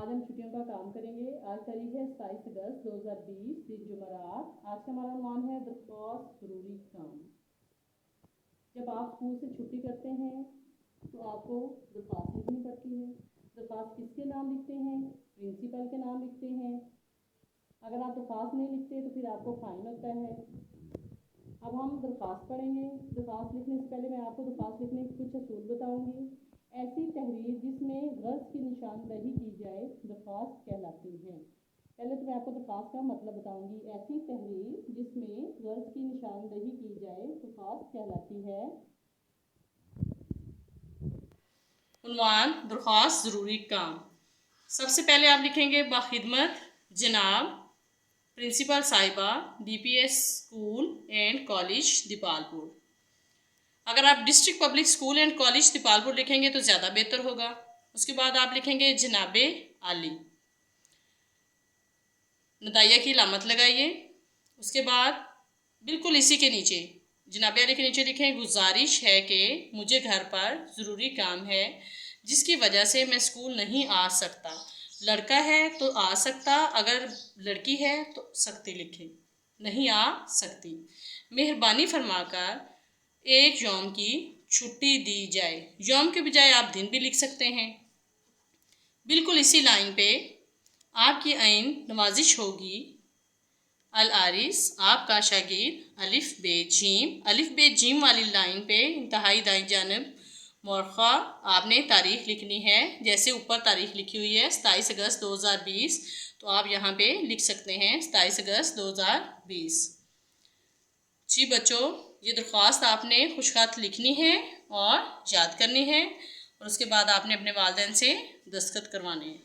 आज हम छुट्टियों का काम करेंगे। आज तारीख है 27 अगस्त 2020, दिन जुमेरात। आज का हमारा नाम है दरख्वास्त ज़रूरी काम। जब आप स्कूल से छुट्टी करते हैं तो आपको दरख्वास्त लिखनी पड़ती है। दरख्वास्त किसके नाम लिखते हैं? प्रिंसिपल के नाम लिखते हैं। अगर आप दरख्वास्त नहीं लिखते तो फिर आपको फाइन होता है। अब हम दरख्वास्त पढ़ेंगे। दरख्वास्त लिखने से पहले मैं आपको दरख्वास्त लिखने के कुछ असूल बताऊंगी। ऐसी तहरीर जिसमें गर्ज की निशानदही की जाए दरख्वास्त कहलाती है। पहले तो मैं आपको दरख्वास्त का मतलब बताऊंगी। ऐसी तहरीर जिसमें गर्ज की निशानदही की जाए दरख्वास्त कहलाती है। उन्वान दरख्वास्त ज़रूरी काम। सबसे पहले आप लिखेंगे बाखिदमत जनाब प्रिंसिपल साहिबा DPS school and college Dipalpur. अगर आप district public school and college Dipalpur लिखेंगे तो ज़्यादा बेहतर होगा। उसके बाद आप लिखेंगे जनाबे आली, नदाइया की अलामत लगाइए। उसके बाद बिल्कुल इसी के नीचे जनाबे आली के नीचे लिखें गुजारिश है कि मुझे घर पर ज़रूरी काम है जिसकी वजह से मैं स्कूल नहीं आ सकता। लड़का है तो आ सकता, अगर लड़की है तो सकती लिखें, नहीं आ सकती। मेहरबानी फरमाकर एक यौम की छुट्टी दी जाए। यौम के बजाय आप दिन भी लिख सकते हैं। बिल्कुल इसी लाइन पे आपकी आइन नवाजिश होगी। अल आरिस आपका शागिर्द अलिफ बे जीम वाली लाइन पे इंतहाई दाईं जानब मौरखा आपने तारीख लिखनी है। जैसे ऊपर तारीख लिखी हुई है 27 अगस्त 2020, तो आप यहाँ पे लिख सकते हैं 27 अगस्त 2020। जी बच्चों, ये दरख्वास्त आपने खुशख़त लिखनी है और याद करनी है और उसके बाद आपने अपने वालिदैन से दस्तखत करवाने हैं।